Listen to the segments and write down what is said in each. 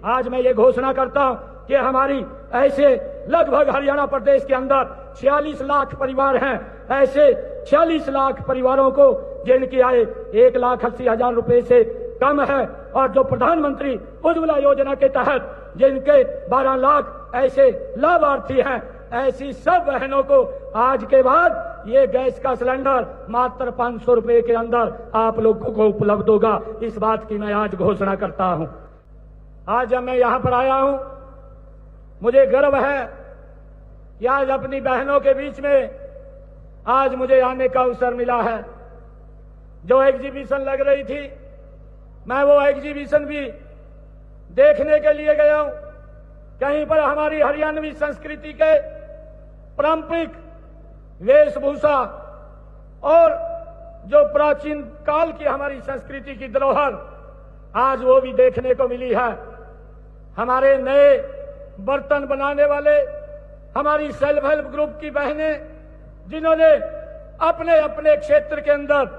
आज मैं ये घोषणा करता हूं कि हमारी ऐसे लगभग हरियाणा प्रदेश के अंदर 46 लाख परिवार हैं। ऐसे 46 लाख परिवारों को जिनकी आय 1,80,000 रुपए से कम है और जो प्रधानमंत्री उज्ज्वला योजना के तहत जिनके 12 लाख ऐसे लाभार्थी हैं, ऐसी सब बहनों को आज के बाद ये गैस का सिलेंडर मात्र 500 रुपए के अंदर आप लोगों को उपलब्ध होगा। इस बात की मैं आज घोषणा करता हूं। आज जब मैं यहां पर आया हूं, मुझे गर्व है कि आज अपनी बहनों के बीच में आज मुझे आने का अवसर मिला है। जो एग्जीबिशन लग रही थी, मैं वो एग्जीबिशन भी देखने के लिए गया हूं। कहीं पर हमारी हरियाणवी संस्कृति के पारंपरिक वेशभूषा और जो प्राचीन काल की हमारी संस्कृति की धरोहर आज वो भी देखने को मिली है। हमारे नए बर्तन बनाने वाले हमारी सेल्फ हेल्प ग्रुप की बहनें, जिन्होंने अपने अपने क्षेत्र के अंदर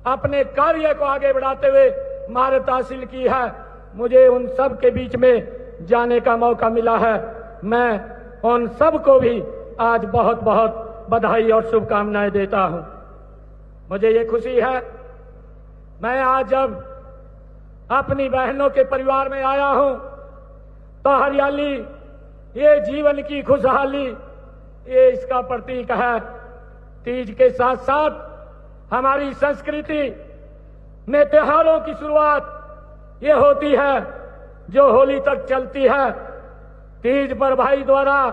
अपने कार्य को आगे बढ़ाते हुए महारत हासिल की है, मुझे उन सब के बीच में जाने का मौका मिला है। मैं उन सब को भी आज बहुत बहुत बधाई और शुभकामनाएं देता हूं। मुझे ये खुशी है, मैं आज जब अपनी बहनों के परिवार में आया हूं तो हरियाली, ये जीवन की खुशहाली, ये इसका प्रतीक है। तीज के साथ साथ हमारी संस्कृति में त्योहारों की शुरुआत ये होती है जो होली तक चलती है। तीज पर भाई द्वारा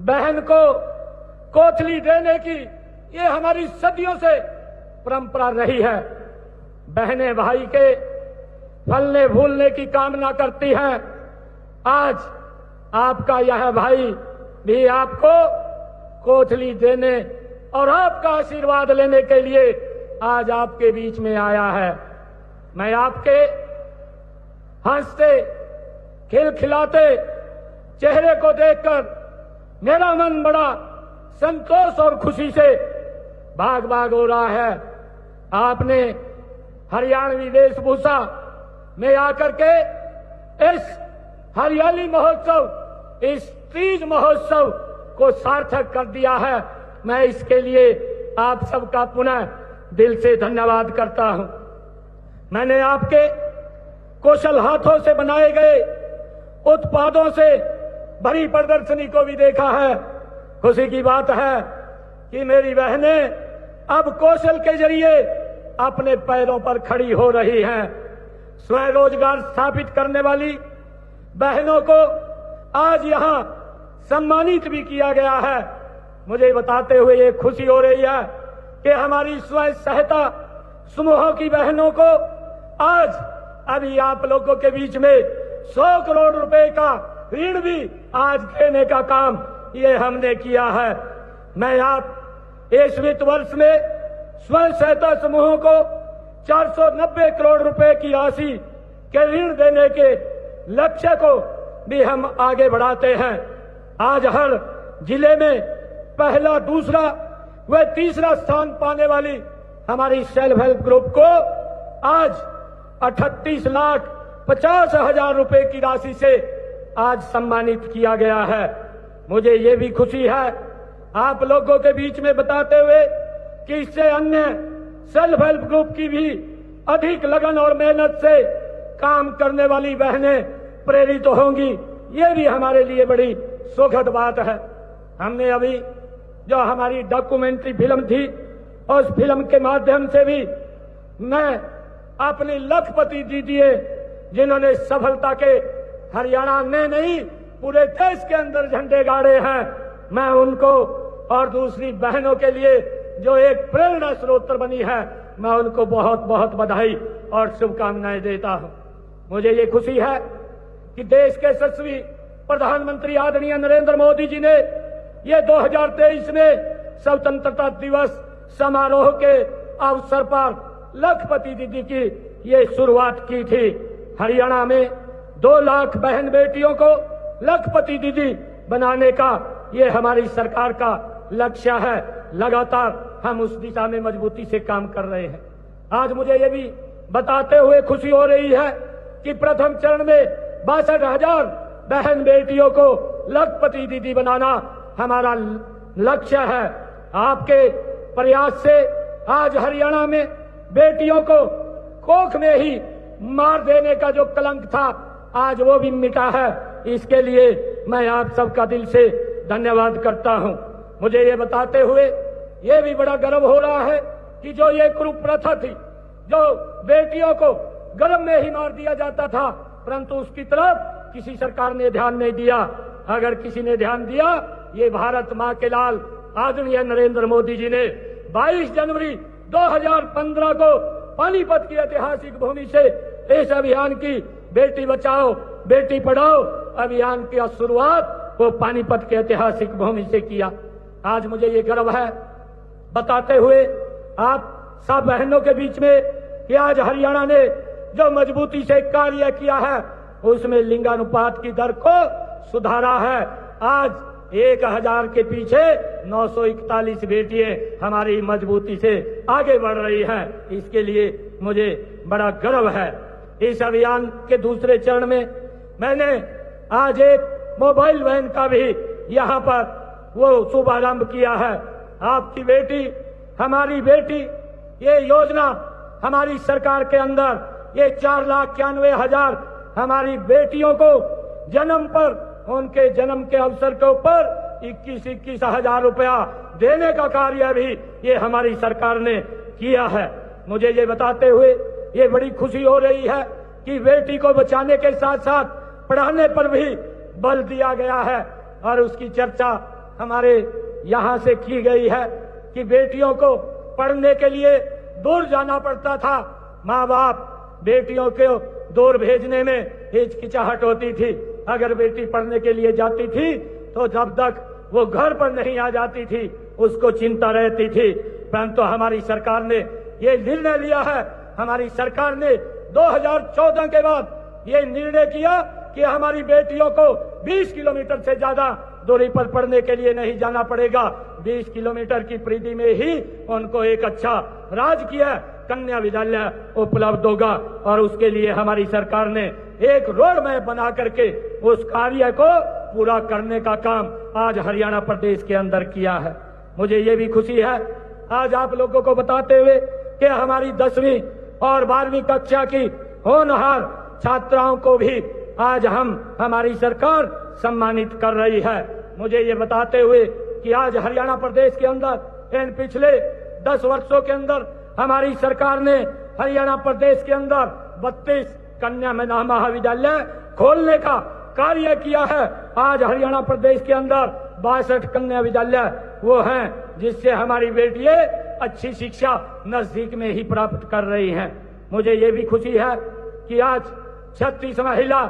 बहन को कोथली देने की ये हमारी सदियों से परंपरा रही है। बहनें भाई के फलने फूलने की कामना करती हैं। आज आपका यह भाई भी आपको कोथली देने और आपका आशीर्वाद लेने के लिए आज आपके बीच में आया है। मैं आपके हंसते खिलखिलाते चेहरे को देखकर मेरा मन बड़ा संतोष और खुशी से भाग भाग हो रहा है। आपने हरियाणवी वेशभूषा में आकर के इस हरियाली महोत्सव, इस तीज महोत्सव को सार्थक कर दिया है। मैं इसके लिए आप सबका पुनः दिल से धन्यवाद करता हूं। मैंने आपके कौशल हाथों से बनाए गए उत्पादों से भरी प्रदर्शनी को भी देखा है। खुशी की बात है कि मेरी बहनें अब कौशल के जरिए अपने पैरों पर खड़ी हो रही हैं। स्वयं रोजगार स्थापित करने वाली बहनों को आज यहां सम्मानित भी किया गया है। मुझे बताते हुए ये खुशी हो रही है कि हमारी स्वयं सहायता समूहों की बहनों को आज अभी आप लोगों के बीच में 100 करोड़ रुपए का ऋण भी आज देने का काम ये हमने किया है। मैं आप इस वित्त वर्ष में स्वयं सहायता समूहों को 490 करोड़ रुपए की राशि के ऋण देने के लक्ष्य को भी हम आगे बढ़ाते हैं। आज हर जिले में पहला, दूसरा व तीसरा स्थान पाने वाली हमारी सेल्फ हेल्प ग्रुप को आज 38,50,000 रुपए की राशि से आज सम्मानित किया गया है। मुझे ये भी खुशी है आप लोगों के बीच में बताते हुए कि इससे अन्य सेल्फ हेल्प ग्रुप की भी अधिक लगन और मेहनत से काम करने वाली बहनें प्रेरित होंगी। ये भी हमारे लिए बड़ी सुखद बात है। हमने अभी जो हमारी डॉक्यूमेंट्री फिल्म थी, उस फिल्म के माध्यम से भी मैं अपनी लखपति दीदी जिन्होंने सफलता के हरियाणा में नहीं पूरे देश के अंदर झंडे गाड़े हैं, मैं उनको और दूसरी बहनों के लिए जो एक प्रेरणा स्रोत बनी है, मैं उनको बहुत बहुत बधाई और शुभकामनाएं देता हूं। मुझे ये खुशी है कि देश के यशस्वी प्रधानमंत्री आदरणीय नरेंद्र मोदी जी ने ये 2023 में स्वतंत्रता दिवस समारोह के अवसर पर लखपति दीदी की ये शुरुआत की थी। हरियाणा में 2 लाख बहन बेटियों को लखपति दीदी बनाने का ये हमारी सरकार का लक्ष्य है। लगातार हम उस दिशा में मजबूती से काम कर रहे हैं। आज मुझे ये भी बताते हुए खुशी हो रही है कि प्रथम चरण में 62,000 बहन बेटियों को लखपति दीदी बनाना हमारा लक्ष्य है। आपके प्रयास से आज हरियाणा में बेटियों को कोख में ही मार देने का जो कलंक था, आज वो भी मिटा है। इसके लिए मैं आप सबका दिल से धन्यवाद करता हूं। मुझे ये बताते हुए ये भी बड़ा गर्व हो रहा है कि जो ये कुप्रथा थी, जो बेटियों को गर्भ में ही मार दिया जाता था, परंतु उसकी तरफ किसी सरकार ने ध्यान नहीं दिया। अगर किसी ने ध्यान दिया, ये भारत माँ के लाल आदरणीय नरेंद्र मोदी जी ने 22 जनवरी 2015 को पानीपत की ऐतिहासिक भूमि से इस अभियान की बेटी बचाओ बेटी पढ़ाओ अभियान की शुरुआत वो पानीपत के ऐतिहासिक भूमि से किया। आज मुझे ये गर्व है बताते हुए आप सब बहनों के बीच में कि आज हरियाणा ने जो मजबूती से कार्य किया है, उसमें लिंगानुपात की दर को सुधारा है। आज 1000 के पीछे 941 बेटियां हमारी मजबूती से आगे बढ़ रही हैं। इसके लिए मुझे बड़ा गर्व है। इस अभियान के दूसरे चरण में मैंने आज एक मोबाइल वैन का भी यहाँ पर वो शुभारंभ किया है। आपकी बेटी हमारी बेटी, ये योजना हमारी सरकार के अंदर ये 4,91,000 हमारी बेटियों को जन्म पर उनके जन्म के अवसर के ऊपर 21 हजार रुपया देने का कार्य भी ये हमारी सरकार ने किया है। मुझे ये बताते हुए ये बड़ी खुशी हो रही है कि बेटी को बचाने के साथ साथ पढ़ाने पर भी बल दिया गया है और उसकी चर्चा हमारे यहाँ से की गई है कि बेटियों को पढ़ने के लिए दूर जाना पड़ता था। माँ बाप बेटियों को दूर भेजने में हिचकिचाहट होती थी। अगर बेटी पढ़ने के लिए जाती थी तो जब तक वो घर पर नहीं आ जाती थी उसको चिंता रहती थी। परंतु हमारी सरकार ने ये निर्णय लिया है, हमारी सरकार ने 2014 के बाद ये निर्णय किया कि हमारी बेटियों को 20 किलोमीटर से ज्यादा दूरी पर पढ़ने के लिए नहीं जाना पड़ेगा। 20 किलोमीटर की परिधि में ही उनको एक अच्छा राजकीय कन्या विद्यालय उपलब्ध होगा और उसके लिए हमारी सरकार ने एक रोड मैप बना करके उस कार्य को पूरा करने का काम आज हरियाणा प्रदेश के अंदर किया है। मुझे ये भी खुशी है आज आप लोगों को बताते हुए कि हमारी 10वीं और 12वीं कक्षा की होनहार छात्राओं को भी आज हमारी सरकार सम्मानित कर रही है। मुझे ये बताते हुए कि आज हरियाणा प्रदेश के अंदर इन पिछले 10 वर्षों के अंदर हमारी सरकार ने हरियाणा प्रदेश के अंदर 32 कन्या महाविद्यालय खोलने का कार्य किया है। आज हरियाणा प्रदेश के अंदर 62 कन्या विद्यालय वो हैं जिससे हमारी बेटियां अच्छी शिक्षा नजदीक में ही प्राप्त कर रही हैं। मुझे ये भी खुशी है कि आज 36 महिला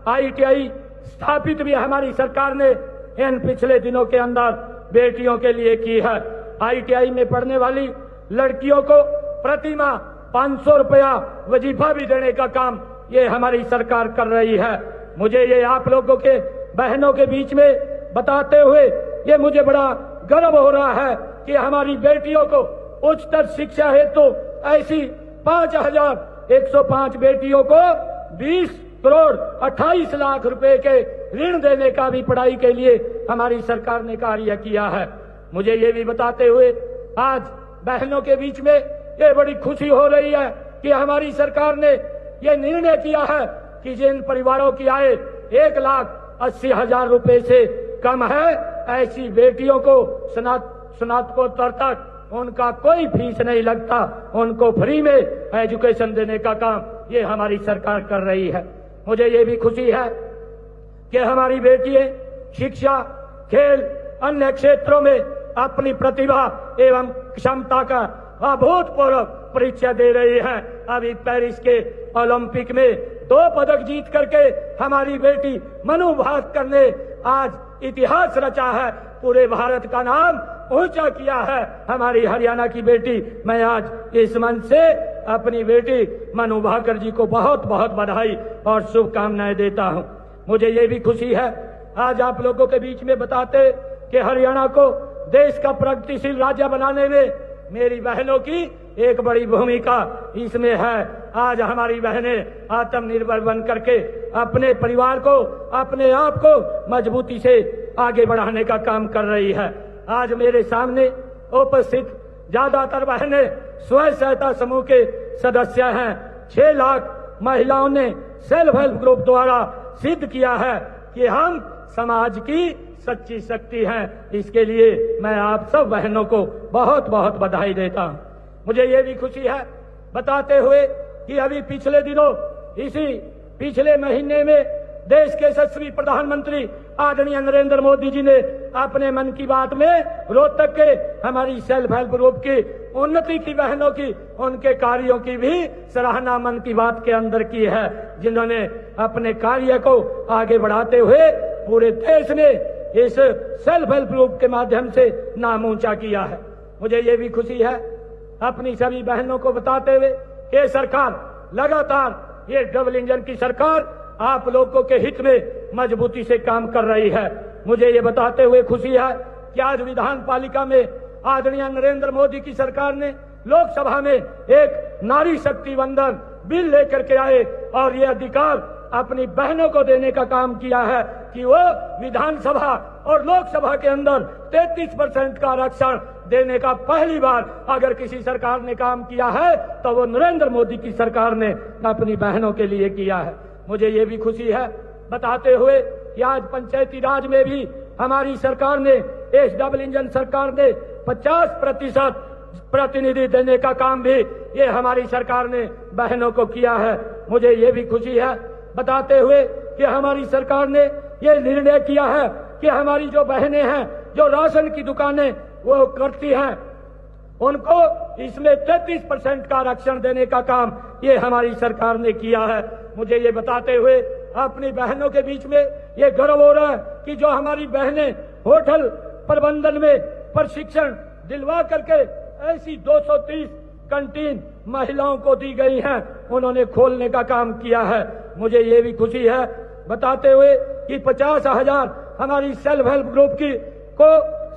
ITI स्थापित भी हमारी सरकार ने इन पिछले दिनों के अंदर बेटियों के लिए की है। ITI में पढ़ने वाली लड़कियों को प्रति माह 500 रुपया वजीफा भी देने का काम ये हमारी सरकार कर रही है। मुझे ये आप लोगों के बहनों के बीच में बताते हुए ये मुझे बड़ा गर्व हो रहा है कि हमारी बेटियों को उच्चतर शिक्षा हेतु ऐसी 5,105 बेटियों को 20 करोड़ 28 लाख रुपए के ऋण देने का भी पढ़ाई के लिए हमारी सरकार ने कार्य किया है। मुझे ये भी बताते हुए आज बहनों के बीच में ये बड़ी खुशी हो रही है कि हमारी सरकार ने ये निर्णय किया है कि जिन परिवारों की आय 1,80,000 रुपए से कम है, ऐसी बेटियों को स्नातकोत्तर तक उनका कोई फीस नहीं लगता, उनको फ्री में एजुकेशन देने का काम ये हमारी सरकार कर रही है। मुझे ये भी खुशी है कि हमारी बेटियां शिक्षा, खेल, अन्य क्षेत्रों में अपनी प्रतिभा एवं क्षमता का अभूतपूर्व परिचय दे रही हैं। अभी पेरिस के ओलंपिक में 2 पदक जीत करके हमारी बेटी मनु भास्कर ने आज इतिहास रचा है, पूरे भारत का नाम ऊंचा किया है हमारी हरियाणा की बेटी। मैं आज इस मंच से अपनी बेटी मनु भास्कर जी को बहुत बहुत बधाई और शुभकामनाएं देता हूं। मुझे ये भी खुशी है आज आप लोगों के बीच में बताते कि हरियाणा को देश का प्रगतिशील राज्य बनाने में मेरी बहनों की एक बड़ी भूमिका इसमें है। आज हमारी बहनें आत्मनिर्भर बन करके अपने परिवार को, अपने आप को मजबूती से आगे बढ़ाने का काम कर रही है। आज मेरे सामने उपस्थित ज्यादातर बहनें स्वयं सहायता समूह के सदस्य हैं। 6 लाख महिलाओं ने सेल्फ हेल्प ग्रुप द्वारा सिद्ध किया है कि हम समाज की सच्ची शक्ति हैं। इसके लिए मैं आप सब बहनों को बहुत बहुत बधाई देता हूं। मुझे ये भी खुशी है बताते हुए कि अभी पिछले दिनों, इसी पिछले महीने में देश के यशस्वी प्रधानमंत्री आदरणीय नरेंद्र मोदी जी ने अपने मन की बात में रोहतक के हमारी सेल्फ हेल्प ग्रुप की उन्नति की बहनों की, उनके कार्यों की भी सराहना मन की बात के अंदर की है, जिन्होंने अपने कार्य को आगे बढ़ाते हुए पूरे देश में इस सेल्फ हेल्प ग्रुप के माध्यम से नाम ऊंचा किया है। मुझे ये भी खुशी है अपनी सभी बहनों को बताते हुए ये सरकार लगातार, ये डबल इंजन की सरकार आप लोगों के हित में मजबूती से काम कर रही है। मुझे ये बताते हुए खुशी है कि आज विधान पालिका में आदरणीय नरेंद्र मोदी की सरकार ने लोकसभा में एक नारी शक्ति वंदन बिल लेकर के आए और ये अधिकार अपनी बहनों को देने का काम किया है कि वो विधानसभा और लोकसभा के अंदर 33% का आरक्षण देने का पहली बार अगर किसी सरकार ने काम किया है तो वो नरेंद्र मोदी की सरकार ने अपनी बहनों के लिए किया है। मुझे ये भी खुशी है बताते हुए कि आज पंचायती राज में भी हमारी सरकार ने, इस डबल इंजन सरकार ने 50% प्रतिनिधि देने का काम भी ये हमारी सरकार ने बहनों को किया है। मुझे ये भी खुशी है बताते हुए कि हमारी सरकार ने ये निर्णय किया है कि हमारी जो बहनें हैं, जो राशन की दुकानें वो करती हैं, उनको इसमें 33% का आरक्षण देने का काम ये हमारी सरकार ने किया है। मुझे ये बताते हुए अपनी बहनों के बीच में ये गर्व हो रहा है कि जो हमारी बहनें होटल प्रबंधन में प्रशिक्षण दिलवा करके ऐसी 230 कैंटीन महिलाओं को दी गई हैं, उन्होंने खोलने का काम किया है। मुझे ये भी खुशी है बताते हुए कि 50,000 हमारी सेल्फ हेल्प ग्रुप की को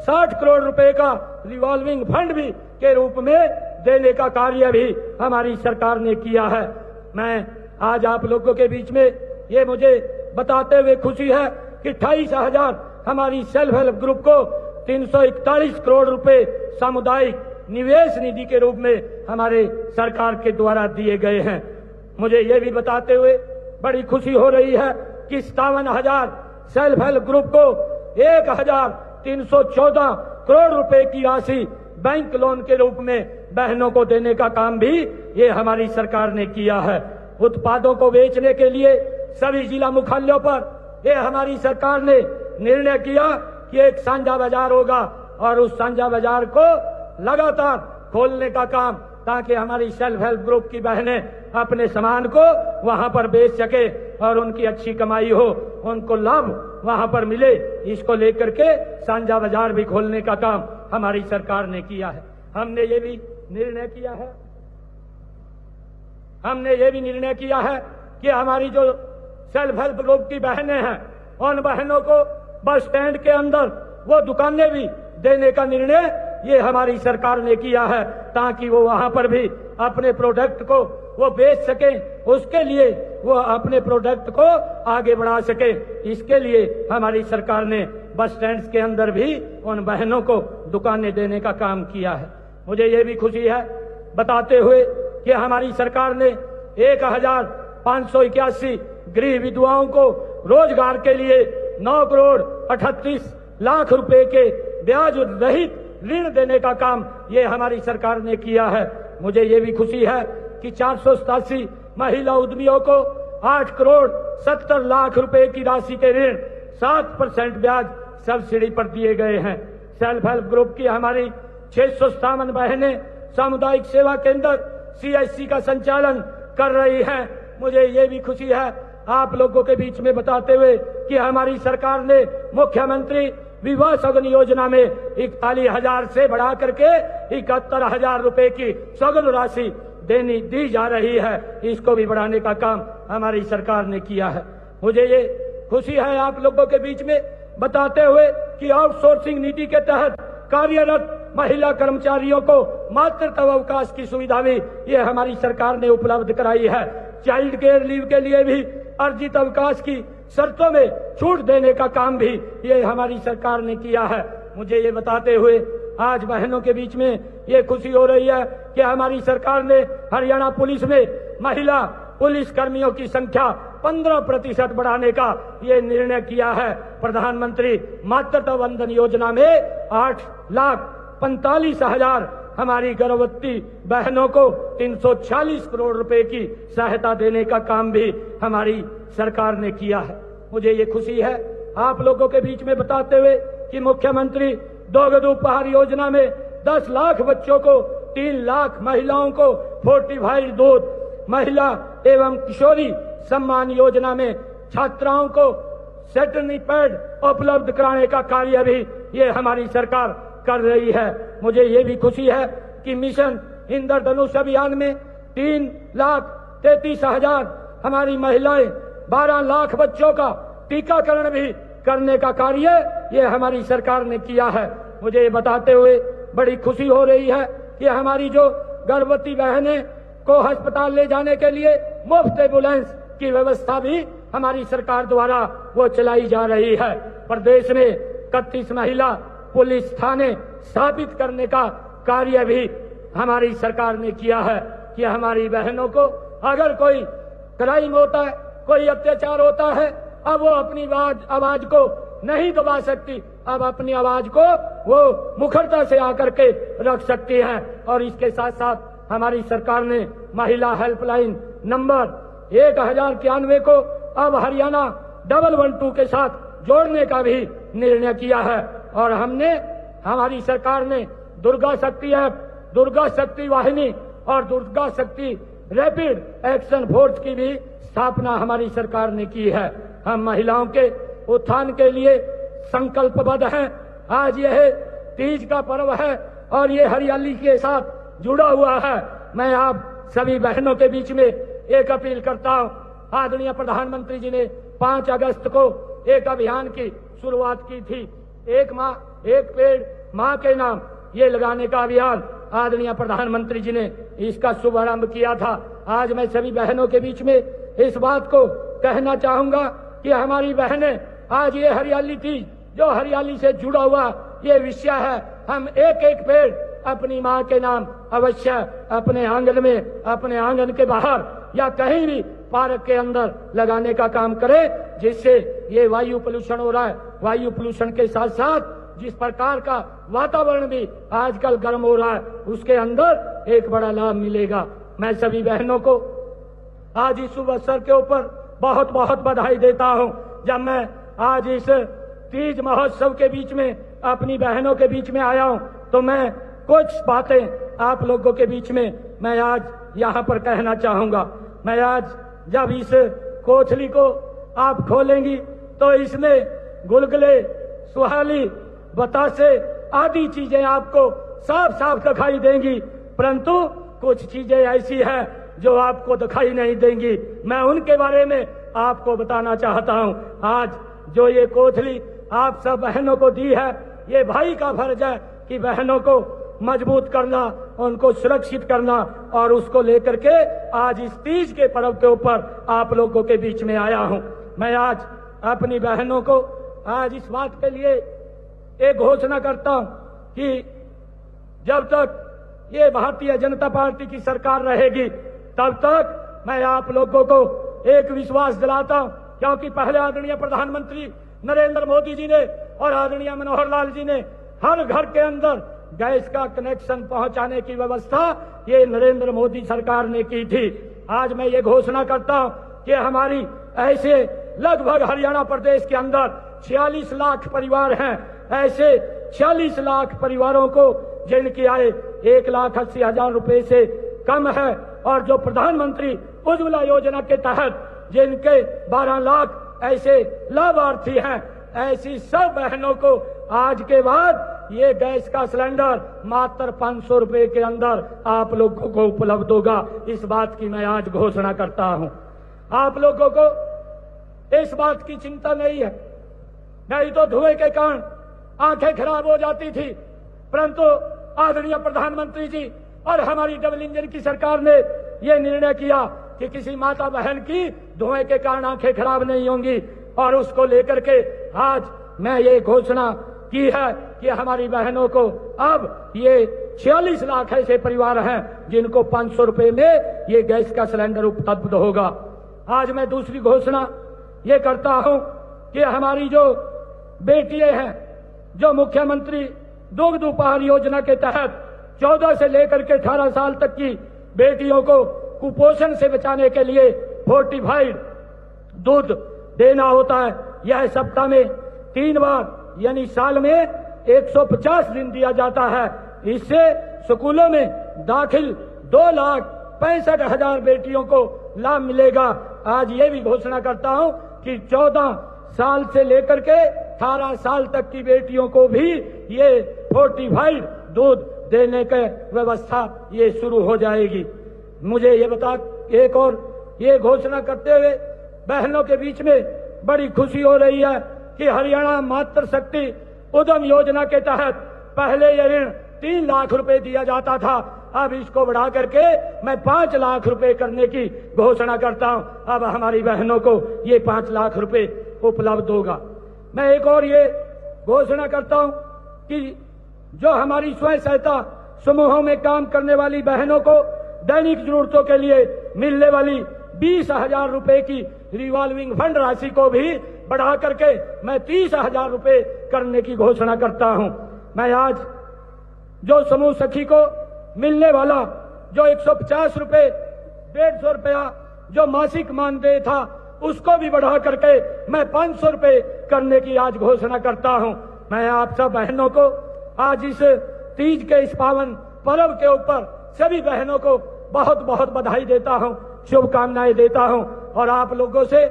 60 करोड़ रुपए का रिवॉल्विंग फंड भी के रूप में देने का कार्य भी हमारी सरकार ने किया है। मैं आज आप लोगों के बीच में ये मुझे बताते हुए खुशी है कि 28,000 हमारी सेल्फ हेल्प ग्रुप को 341 करोड़ रुपए सामुदायिक निवेश निधि के रूप में हमारे सरकार के द्वारा दिए गए हैं। मुझे ये भी बताते हुए बड़ी खुशी हो रही है कि 57,000 सेल्फ हेल्प ग्रुप को 1,314 करोड़ रुपए की राशि बैंक लोन के रूप में बहनों को देने का काम भी ये हमारी सरकार ने किया है। उत्पादों को बेचने के लिए सभी जिला मुख्यालयों पर ये हमारी सरकार ने निर्णय किया कि एक साझा बाजार होगा और उस साझा बाजार को लगातार खोलने का काम, ताकि हमारी सेल्फ हेल्प ग्रुप की बहनें अपने सामान को वहां पर बेच सके और उनकी अच्छी कमाई हो, उनको लाभ वहां पर मिले। इसको लेकर के साझा बाजार भी खोलने का काम हमारी सरकार ने किया है। हमने ये भी निर्णय किया है कि हमारी जो सेल्फ हेल्प ग्रुप की बहनें हैं, उन बहनों को बस स्टैंड के अंदर वो दुकानें भी देने का निर्णय ये हमारी सरकार ने किया है, ताकि वो वहां पर भी अपने प्रोडक्ट को वो बेच सकें, उसके लिए वो अपने प्रोडक्ट को आगे बढ़ा सके। इसके लिए हमारी सरकार ने बस स्टैंड के अंदर भी उन बहनों को दुकानें देने का काम किया है। मुझे ये भी खुशी है बताते हुए कि हमारी सरकार ने 1,581 गृह विधवाओं को रोजगार के लिए 9 करोड़ 38 लाख रुपए के ब्याज रहित ऋण देने का काम ये हमारी सरकार ने किया है। मुझे ये भी खुशी है कि 487 महिला उद्यमियों को 8 करोड़ 70 लाख रुपए की राशि के ऋण 7% ब्याज सब्सिडी पर दिए गए हैं। सेल्फ हेल्प ग्रुप की हमारी 657 बहनें सामुदायिक सेवा केंद्र CSC का संचालन कर रही हैं। मुझे ये भी खुशी है आप लोगों के बीच में बताते हुए कि हमारी सरकार ने मुख्यमंत्री विवाह सगन योजना में 41,000 से बढ़ा करके 71,000 रुपए की सगन राशि दी जा रही है। इसको भी बढ़ाने का काम हमारी सरकार ने किया है। मुझे ये खुशी है आप लोगों के बीच में बताते हुए कि आउटसोर्सिंग नीति के तहत कार्यरत महिला कर्मचारियों को मातृत्व अवकाश की सुविधा भी ये हमारी सरकार ने उपलब्ध कराई है। चाइल्ड केयर लीव के लिए भी अर्जित अवकाश की शर्तों में छूट देने का काम भी ये हमारी सरकार ने किया है। मुझे ये बताते हुए आज बहनों के बीच में ये खुशी हो रही है कि हमारी सरकार ने हरियाणा पुलिस में महिला पुलिस कर्मियों की संख्या 15% बढ़ाने का ये निर्णय किया है। प्रधानमंत्री मातृत्व वंदन योजना में 8,45,000 हमारी गर्भवती बहनों को 340 करोड़ रुपए की सहायता देने का काम भी हमारी सरकार ने किया है। मुझे ये खुशी है आप लोगों के बीच में बताते हुए कि मुख्यमंत्री दुग्ध उपहार योजना में 10 लाख बच्चों को, 3 लाख महिलाओं को फोर्टिफाइड दूध, महिला एवं किशोरी सम्मान योजना में छात्राओं को सैनिटरी पैड उपलब्ध कराने का कार्य भी ये हमारी सरकार कर रही है। मुझे ये भी खुशी है कि मिशन इंद्रधनुष अभियान में 3,33,000 हमारी महिलाएं, 12 लाख बच्चों का टीकाकरण भी करने का कार्य ये हमारी सरकार ने किया है। मुझे ये बताते हुए बड़ी खुशी हो रही है कि हमारी जो गर्भवती बहनें को अस्पताल ले जाने के लिए मुफ्त एम्बुलेंस की व्यवस्था भी हमारी सरकार द्वारा वो चलाई जा रही है। प्रदेश में 31 महिला पुलिस थाने स्थापित करने का कार्य भी हमारी सरकार ने किया है कि हमारी बहनों को अगर कोई क्राइम होता है, कोई अत्याचार होता है, अब वो अपनी आवाज को नहीं दबा सकती, अब अपनी आवाज को वो मुखरता से आकर के रख सकती हैं। और इसके साथ साथ हमारी सरकार ने महिला हेल्पलाइन नंबर 1091 को अब हरियाणा 112 के साथ जोड़ने का भी निर्णय किया है। और हमारी सरकार ने दुर्गा शक्ति ऐप, दुर्गा शक्ति वाहिनी और दुर्गा शक्ति रैपिड एक्शन फोर्स की भी स्थापना हमारी सरकार ने की है। हम महिलाओं के उत्थान के लिए संकल्पबद्ध हैं। आज यह तीज का पर्व है और ये हरियाली के साथ जुड़ा हुआ है। मैं आप सभी बहनों के बीच में एक अपील करता हूं। आदरणीय प्रधानमंत्री जी ने 5 अगस्त को एक अभियान की शुरुआत की थी, एक माँ एक पेड़ माँ के नाम, ये लगाने का अभियान आदरणीय प्रधानमंत्री जी ने इसका शुभारंभ किया था। आज मैं सभी बहनों के बीच में इस बात को कहना चाहूंगा कि हमारी बहनें आज ये हरियाली तीज जो हरियाली से जुड़ा हुआ ये विषय है, हम एक एक पेड़ अपनी माँ के नाम अवश्य अपने आंगन में, अपने आंगन के बाहर या कहीं भी पार्क के अंदर लगाने का काम करें, जिससे ये वायु प्रदूषण हो रहा है, वायु प्रदूषण के साथ साथ जिस प्रकार का वातावरण भी आजकल गर्म हो रहा है, उसके अंदर एक बड़ा लाभ मिलेगा। मैं सभी बहनों को आज इस शुभ अवसर के ऊपर बहुत बहुत बधाई देता हूं। जब मैं आज इस तीज महोत्सव के बीच में अपनी बहनों के बीच में आया हूं, तो मैं कुछ बातें आप लोगों के बीच में मैं आज यहाँ पर कहना चाहूंगा। मैं आज जब इस कोठली को आप खोलेंगी तो इसमें गुलगुले, सुहाली, बतासे आदि चीजें आपको साफ साफ दिखाई देंगी, परंतु कुछ चीजें ऐसी हैं जो आपको दिखाई नहीं देंगी। मैं उनके बारे में आपको बताना चाहता हूं। आज जो ये कोठली आप सब बहनों को दी है, ये भाई का फर्ज है कि बहनों को मजबूत करना, उनको सुरक्षित करना, और उसको लेकर के आज इस तीज के पर्व के ऊपर आप लोगों के बीच में आया हूं। मैं आज अपनी बहनों को आज इस बात के लिए एक घोषणा करता हूं कि जब तक ये भारतीय जनता पार्टी की सरकार रहेगी, तब तक मैं आप लोगों को एक विश्वास दिलाता हूं, क्योंकि पहले आदरणीय प्रधानमंत्री नरेंद्र मोदी जी ने और आदरणीय मनोहर लाल जी ने हर घर के अंदर गैस का कनेक्शन पहुंचाने की व्यवस्था ये नरेंद्र मोदी सरकार ने की थी। आज मैं ये घोषणा करता हूं कि हमारी ऐसे लगभग हरियाणा प्रदेश के अंदर 46 लाख परिवार हैं। ऐसे 46 लाख परिवारों को जिनकी आय 1,80,000 रुपए से कम है, और जो प्रधानमंत्री उज्ज्वला योजना के तहत जिनके 12 लाख ऐसे लाभार्थी हैं, ऐसी सब बहनों को आज के बाद ये गैस का सिलेंडर मात्र 500 रुपए के अंदर आप लोगों को उपलब्ध होगा। इस बात की मैं आज घोषणा करता हूं। आप लोगों को इस बात की चिंता नहीं है, नहीं तो धुएं के कारण आंखें खराब हो जाती थी, परंतु आदरणीय प्रधानमंत्री जी और हमारी डबल इंजन की सरकार ने ये निर्णय किया कि किसी माता बहन की धुएं के कारण आंखें खराब नहीं होंगी, और उसको लेकर के आज मैं ये घोषणा की है कि हमारी बहनों को अब ये 46 लाख ऐसे परिवार हैं जिनको 500 रुपए में ये गैस का सिलेंडर उपलब्ध होगा। आज मैं दूसरी घोषणा ये करता हूं कि हमारी जो बेटियां हैं, जो मुख्यमंत्री दुग्ध उपहार योजना के तहत 14 से लेकर के 18 साल तक की बेटियों को कुपोषण से बचाने के लिए फोर्टिफाइड दूध देना होता है। यह सप्ताह में 3 बार यानी साल में 150 दिन दिया जाता है। इससे स्कूलों में दाखिल 2,65,000 बेटियों को लाभ मिलेगा। आज ये भी घोषणा करता हूं कि 14 साल से लेकर के 18 साल तक की बेटियों को भी ये फोर्टिफाइड दूध देने की व्यवस्था ये शुरू हो जाएगी। मुझे ये बता एक और ये घोषणा करते हुए बहनों के बीच में बड़ी खुशी हो रही है कि हरियाणा मातृ शक्ति उद्यम योजना के तहत पहले ये ऋण 3 लाख रुपए दिया जाता था, अब इसको बढ़ा करके मैं 5 लाख रुपए करने की घोषणा करता हूं। अब हमारी बहनों को ये 5 लाख रुपए उपलब्ध होगा। मैं एक और ये घोषणा करता हूं कि जो हमारी स्वयं सहायता समूहों में काम करने वाली बहनों को दैनिक जरूरतों के लिए मिलने वाली 20,000 रुपए की रिवॉल्विंग फंड राशि को भी बढ़ा करके मैं 30,000 रुपए करने की घोषणा करता हूं। मैं आज जो समूह सखी को मिलने वाला जो 150 रुपए 150 रुपया जो मासिक मानदेय था उसको भी बढ़ा करके मैं 500 रुपए करने की आज घोषणा करता हूं। मैं आप सब बहनों को आज इस तीज के इस पावन पर्व के ऊपर सभी बहनों को बहुत बहुत बधाई देता हूं, शुभकामनाएं देता हूं। और आप लोगों से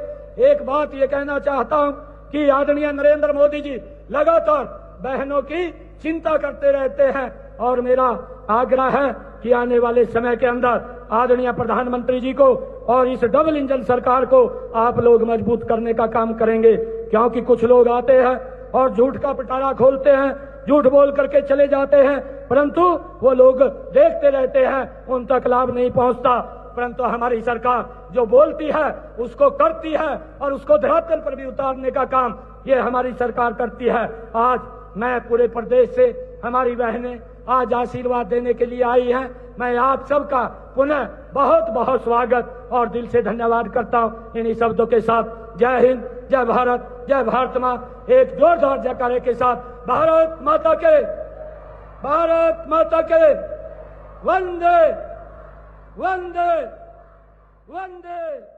एक बात ये कहना चाहता हूं कि आदरणीय नरेंद्र मोदी जी लगातार बहनों की चिंता करते रहते हैं, और मेरा आग्रह है कि आने वाले समय के अंदर आदरणीय प्रधानमंत्री जी को और इस डबल इंजन सरकार को आप लोग मजबूत करने का काम करेंगे। क्योंकि कुछ लोग आते हैं और झूठ का पिटारा खोलते हैं, झूठ बोल करके चले जाते हैं, परंतु वो लोग देखते रहते हैं, उन तक लाभ नहीं पहुंचता। परंतु हमारी सरकार जो बोलती है उसको करती है, और उसको धरातल पर भी उतारने का काम ये हमारी सरकार करती है। आज मैं पूरे प्रदेश से हमारी बहनें आज आशीर्वाद देने के लिए आई हैं। मैं आप सबका पुनः बहुत बहुत स्वागत और दिल से धन्यवाद करता हूं। इन्हीं शब्दों के साथ जय हिंद, जय भारत माँ, एक जोरदार जयकारे के साथ भारत माता के वंदे वंदे वंदे।